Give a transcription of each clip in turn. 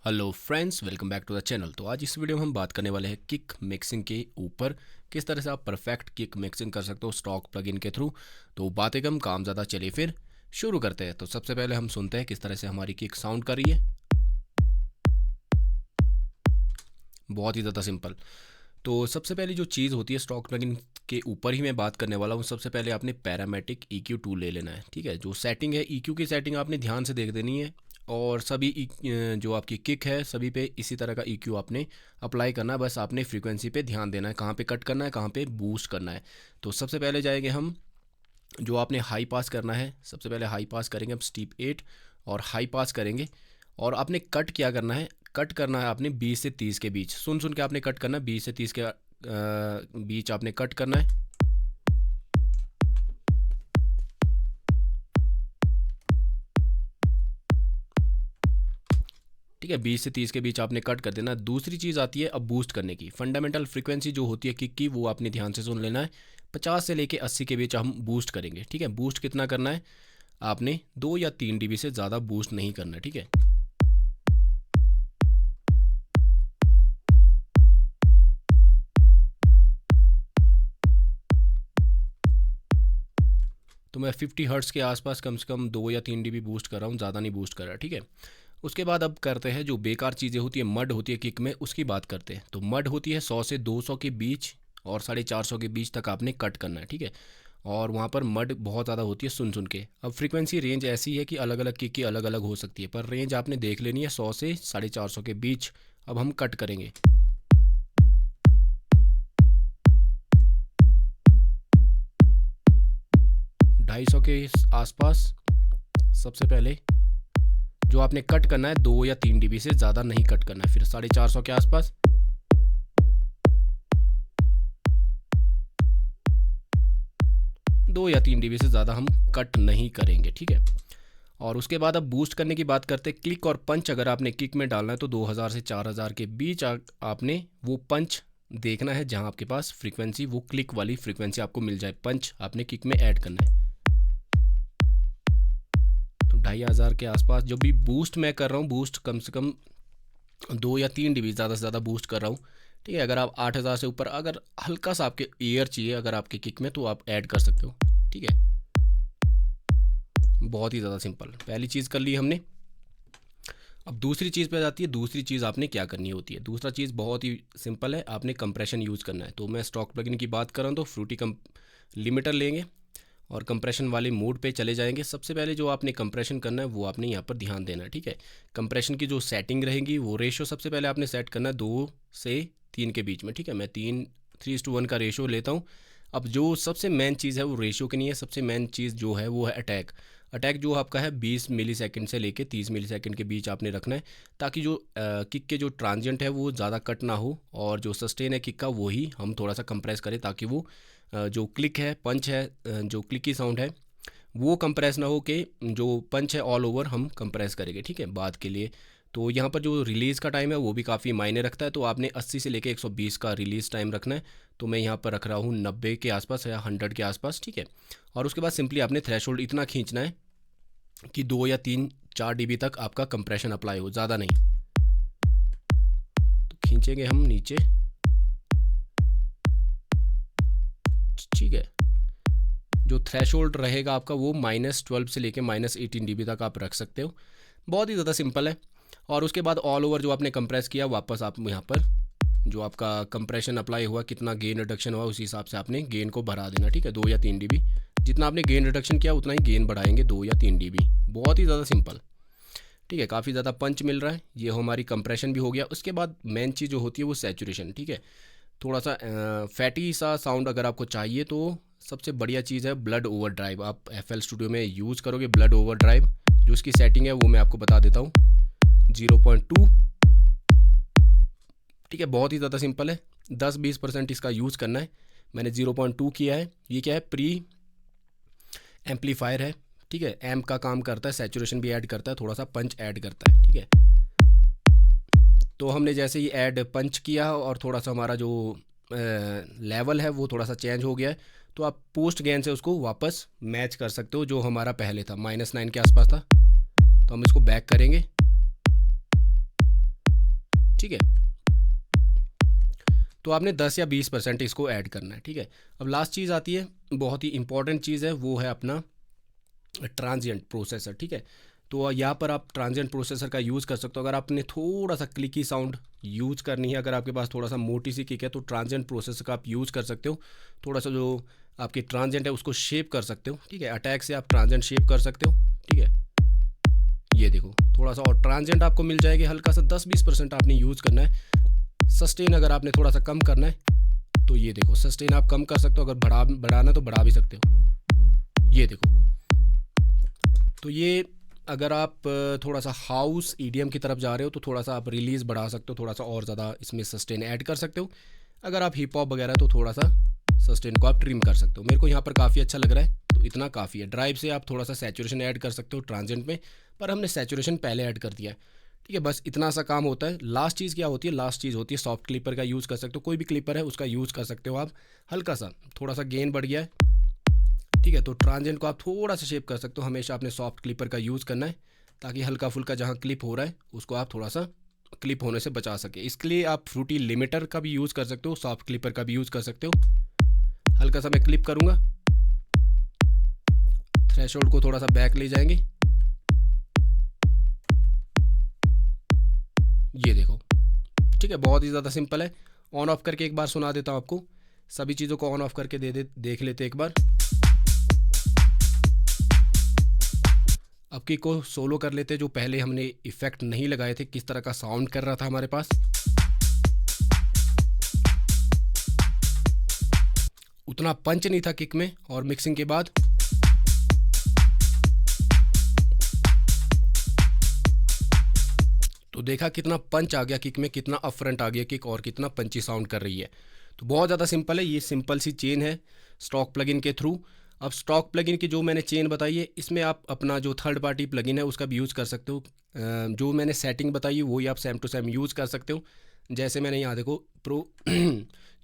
Hello friends, welcome back to the channel. तो आज इस वीडियो में हम बात करने वाले हैं किक मिक्सिंग के ऊपर, किस तरह से आप परफेक्ट किक मिक्सिंग कर सकते हो स्टॉक प्लगइन के थ्रू। तो बातें कम काम ज़्यादा, चलिए फिर शुरू करते हैं। तो सबसे पहले हम सुनते हैं किस तरह से हमारी किक साउंड कर रही है। बहुत ही ज़्यादा सिंपल। तो सबसे पहली जो चीज़ होती है स्टॉक प्लगइन के ऊपर ही मैं बात करने वाला हूँ। सबसे पहले आपने पैरामेटिक EQ टूल ले लेना है, ठीक है। जो सेटिंग है EQ की सेटिंग आपने ध्यान से देख देनी है, और सभी जो आपकी किक है सभी पे इसी तरह का EQ आपने अप्लाई करना है। बस आपने फ्रीक्वेंसी पे ध्यान देना है, कहाँ पे कट करना है, कहाँ पे बूस्ट करना है। तो सबसे पहले जाएंगे हम, जो आपने हाई पास करना है, सबसे पहले हाई पास करेंगे हम स्टीप 8 और हाई पास करेंगे। और आपने कट क्या करना है, कट करना है आपने 20 से 30 के बीच, सुन सुन के आपने कट करना है। 20 से 30 के बीच आपने कट करना है। ठीक है, 20 से 30 के बीच आपने कट कर देना। दूसरी चीज़ आती है अब बूस्ट करने की। फंडामेंटल फ्रीक्वेंसी जो होती है किक की, वो आपने ध्यान से सुन लेना है। 50 से लेके 80 के बीच हम बूस्ट करेंगे, ठीक है। बूस्ट कितना करना है, आपने 2 या 3 dB से ज़्यादा बूस्ट नहीं करना, ठीक है। तो मैं 50 हर्ट्स के आसपास कम से कम 2 या 3 dB बूस्ट कर रहा हूँ, ज़्यादा नहीं बूस्ट कर रहा, ठीक है। उसके बाद अब करते हैं जो बेकार चीज़ें होती है, मड होती है किक में, उसकी बात करते हैं। तो मड होती है 100 से 200 के बीच और 450 के बीच तक आपने कट करना है, ठीक है। और वहाँ पर मड बहुत ज़्यादा होती है सुन सुन के। अब फ्रीक्वेंसी रेंज ऐसी है कि अलग अलग किक की अलग अलग हो सकती है, पर रेंज आपने देख लेनी है 100 से 450 के बीच। अब हम कट करेंगे 250 के आसपास। सबसे पहले जो आपने कट करना है 2 या 3 dB से ज़्यादा नहीं कट करना है। फिर 450 के आसपास, 2 या 3 dB से ज़्यादा हम कट नहीं करेंगे, ठीक है। और उसके बाद अब बूस्ट करने की बात करते हैं। क्लिक और पंच अगर आपने किक में डालना है तो 2000 से 4000 के बीच आपने वो पंच देखना है, जहां आपके पास फ्रीक्वेंसी वो क्लिक वाली फ्रीक्वेंसी आपको मिल जाए। पंच आपने किक में ऐड करना है। तो 2500 के आसपास जो भी बूस्ट मैं कर रहा हूँ, बूस्ट कम से कम 2 या 3 dB ज़्यादा से ज़्यादा बूस्ट कर रहा हूँ, ठीक है। अगर आप 8000 से ऊपर, अगर हल्का सा आपके ईयर चाहिए अगर आपके किक में, तो आप ऐड कर सकते हो, ठीक है। बहुत ही ज़्यादा सिंपल, पहली चीज़ कर ली हमने। अब दूसरी चीज़ पे जाती है। दूसरी चीज़ आपने क्या करनी होती है, दूसरा चीज़ बहुत ही सिंपल है, आपने कंप्रेशन यूज़ करना है। तो मैं स्टॉक प्लगइन की बात कर रहा हूँ, तो फ्रूटी लिमिटर लेंगे और कंप्रेशन वाले मोड पे चले जाएंगे। सबसे पहले जो आपने कंप्रेशन करना है वो आपने यहाँ पर ध्यान देना है, ठीक है। कंप्रेशन की जो सेटिंग रहेगी, वो रेशो सबसे पहले आपने सेट करना है 2 से 3 के बीच में, ठीक है। मैं 3:1 का रेशो लेता हूँ। अब जो सबसे मेन चीज़ है वो रेशो की नहीं है, सबसे मेन चीज़ जो है वो है अटैक। अटैक जो आपका है 20 मिलीसेकंड से लेके 30 मिलीसेकंड के बीच आपने रखना है, ताकि जो किक के जो ट्रांजिएंट है वो ज़्यादा कट ना हो, और जो सस्टेन है किक का वही हम थोड़ा सा कंप्रेस करें, ताकि वो जो क्लिक है, पंच है, जो क्लिक की साउंड है वो कंप्रेस ना हो के जो पंच है ऑल ओवर हम कंप्रेस करेंगे, ठीक है, बाद के लिए। तो यहाँ पर जो रिलीज़ का टाइम है वो भी काफ़ी मायने रखता है। तो आपने 80 से लेके 120 का रिलीज़ टाइम रखना है। तो मैं यहाँ पर रख रहा हूँ 90 के आसपास या 100 के आसपास, ठीक है। और उसके बाद सिंपली आपने थ्रेशोल्ड इतना खींचना है कि 2 या 3-4 dB तक आपका कंप्रेशन अप्लाई हो, ज़्यादा नहीं। तो खींचेंगे हम नीचे, ठीक है। जो थ्रेशोल्ड रहेगा आपका वो -12 से लेके -18 dB तक आप रख सकते हो। बहुत ही ज़्यादा सिंपल है। और उसके बाद ऑल ओवर जो आपने कंप्रेस किया, वापस आप यहाँ पर जो आपका कंप्रेशन अप्लाई हुआ, कितना गेन रिडक्शन हुआ, उसी हिसाब से आपने गेन को बढ़ा देना, ठीक है। 2 या 3 dB, जितना आपने गेन रिडक्शन किया उतना ही गेन बढ़ाएंगे, 2 या 3 dB। बहुत ही ज़्यादा सिंपल, ठीक है। काफ़ी ज़्यादा पंच मिल रहा है, ये हमारी कंप्रेशन भी हो गया। उसके बाद मेन चीज़ जो होती है वो सैचुरेशन, ठीक है। थोड़ा सा फैटी सा साउंड अगर आपको चाहिए तो सबसे बढ़िया चीज़ है ब्लड ओवर ड्राइव। आप FL स्टूडियो में यूज़ करोगे ब्लड ओवर ड्राइव, जो इसकी सेटिंग है वो मैं आपको बता देता हूँ, 0.2, ठीक है। बहुत ही ज़्यादा सिंपल है, 10-20% इसका यूज़ करना है। मैंने 0.2 किया है। ये क्या है, प्री एम्पलीफायर है, ठीक है। एम्प का काम करता है, सैचुरेशन भी ऐड करता है, थोड़ा सा पंच ऐड करता है, ठीक है। तो हमने जैसे ही ऐड पंच किया और थोड़ा सा हमारा जो लेवल है वो थोड़ा सा चेंज हो गया है, तो आप पोस्ट गेन से उसको वापस मैच कर सकते हो, जो हमारा पहले था -9 के आसपास था। तो हम इसको बैक करेंगे, ठीक है। तो आपने 10 या 20% इसको ऐड करना है, ठीक है। अब लास्ट चीज़ आती है, बहुत ही इंपॉर्टेंट चीज़ है, वो है अपना ट्रांजिएंट प्रोसेसर, ठीक है। तो यहाँ पर आप ट्रांजिएंट प्रोसेसर का यूज़ कर सकते हो। अगर आपने थोड़ा सा क्लिकी साउंड यूज़ करनी है, अगर आपके पास थोड़ा सा मोटी सी किक है, तो ट्रांजिएंट प्रोसेसर का आप यूज़ कर सकते हो। थोड़ा सा जो आपकी ट्रांजिएंट है उसको शेप कर सकते हो, ठीक है। अटैक से आप ट्रांजिएंट शेप कर सकते हो, ठीक है। ये देखो थोड़ा सा और ट्रांजिएंट आपको मिल जाएगी, हल्का सा 10-20% आपने यूज़ करना है। सस्टेन अगर आपने थोड़ा सा कम करना है तो ये देखो सस्टेन आप कम कर सकते हो, अगर बढ़ाना तो बढ़ा भी सकते हो, ये देखो। तो ये अगर आप थोड़ा सा हाउस ईडीएम की तरफ जा रहे हो तो थोड़ा सा आप रिलीज़ बढ़ा सकते हो, थोड़ा सा और ज़्यादा इसमें सस्टेन ऐड कर सकते हो। अगर आप हिप हॉप वगैरह तो थोड़ा सा सस्टेन को आप ट्रिम कर सकते हो। मेरे को यहाँ पर काफ़ी अच्छा लग रहा है, तो इतना काफ़ी है। ड्राइव से आप थोड़ा सा सैचुरेशन ऐड कर सकते हो ट्रांजिएंट में, पर हमने सैचुरेशन पहले ऐड कर दिया है, ठीक है। बस इतना सा काम होता है। लास्ट चीज़ क्या होती है, लास्ट चीज़ होती है सॉफ्ट क्लिपर का यूज़ कर सकते हो। कोई भी क्लिपर है उसका यूज़ कर सकते हो आप। हल्का सा थोड़ा सा गेन बढ़ गया है, ठीक है, तो ट्रांजिएंट को आप थोड़ा सा शेप कर सकते हो। हमेशा आपने सॉफ्ट क्लिपर का यूज़ करना है, ताकि हल्का फुल्का जहाँ क्लिप हो रहा है उसको आप थोड़ा सा क्लिप होने से बचा सके। इसके लिए आप फ्रूटी लिमिटर का भी यूज़ कर सकते हो, सॉफ्ट क्लिपर का भी यूज़ कर सकते हो। हल्का सा मैं क्लिप करूँगा, थ्रेशोल्ड को थोड़ा सा बैक ले जाएंगे, ये देखो, ठीक है। बहुत ही ज़्यादा सिंपल है। ऑन ऑफ करके एक बार सुना देता हूँ आपको। सभी चीज़ों को ऑन ऑफ करके देख लेते एक बार। अब किक को सोलो कर लेते, जो पहले हमने इफेक्ट नहीं लगाए थे, किस तरह का साउंड कर रहा था हमारे पास। उतना पंच नहीं था किक में, और मिक्सिंग के बाद तो देखा कितना पंच आ गया किक में, कितना अपफ्रंट आ गया किक, और कितना पंची साउंड कर रही है। तो बहुत ज़्यादा सिंपल है, ये सिंपल सी चेन है स्टॉक प्लगइन के थ्रू। अब स्टॉक प्लगइन की जो मैंने चेन बताई है, इसमें आप अपना जो थर्ड पार्टी प्लगइन है उसका भी यूज़ कर सकते हो। जो मैंने सेटिंग बताई है वही आप सेम टू सेम यूज़ कर सकते हो। जैसे मैंने यहाँ देखो प्रो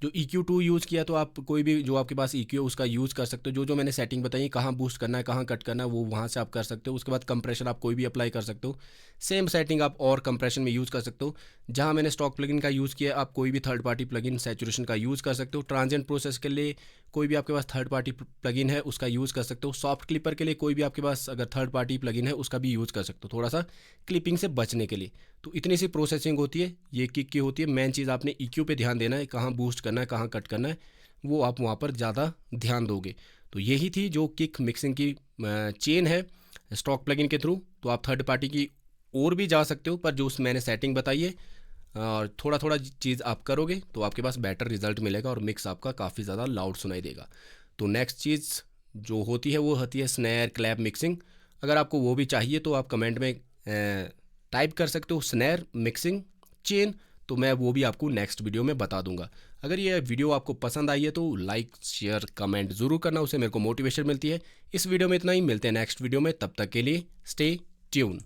जो EQ2 यूज़ किया, तो आप कोई भी जो आपके पास EQ है उसका यूज़ कर सकते हो। जो मैंने सेटिंग बताई, कहाँ बूस्ट करना है, कहाँ कट करना है, वो वहाँ से आप कर सकते हो। उसके बाद कंप्रेशन आप कोई भी अप्लाई कर सकते हो। सेम सेटिंग आप और कंप्रेशन में यूज़ कर सकते हो। जहाँ मैंने स्टॉक प्लगइन का यूज़ किया, आप कोई भी थर्ड पार्टी प्लगइन सैचुरेशन का यूज़ कर सकते हो। ट्रांजिएंट प्रोसेस के लिए कोई भी आपके पास थर्ड पार्टी प्लगइन है उसका यूज़ कर सकते हो। सॉफ्ट क्लिपर के लिए कोई भी आपके पास अगर थर्ड पार्टी प्लगइन है उसका भी यूज़ कर सकते हो, थोड़ा सा क्लिपिंग से बचने के लिए। तो इतनी सी प्रोसेसिंग होती है, ये किक की होती है। मेन चीज़ आपने EQ पे ध्यान देना है, कहाँ बूस्ट करना है, कहाँ कट करना है, वो आप वहाँ पर ज़्यादा ध्यान दोगे। तो यही थी जो किक मिक्सिंग की चेन है स्टॉक प्लगइन के थ्रू। तो आप थर्ड पार्टी की और भी जा सकते हो, पर जो मैंने सेटिंग बताई है और थोड़ा थोड़ा चीज़ आप करोगे तो आपके पास बेटर रिजल्ट मिलेगा, और मिक्स आपका काफ़ी ज़्यादा लाउड सुनाई देगा। तो नेक्स्ट चीज़ जो होती है वो होती है स्नैर क्लैप मिक्सिंग। अगर आपको वो भी चाहिए तो आप कमेंट में टाइप कर सकते हो स्नैर मिक्सिंग चेन, तो मैं वो भी आपको नेक्स्ट वीडियो में बता दूंगा। अगर ये वीडियो आपको पसंद आई है तो लाइक शेयर कमेंट ज़रूर करना, उससे मेरे को मोटिवेशन मिलती है। इस वीडियो में इतना ही, मिलते हैं नेक्स्ट वीडियो में, तब तक के लिए स्टे ट्यून।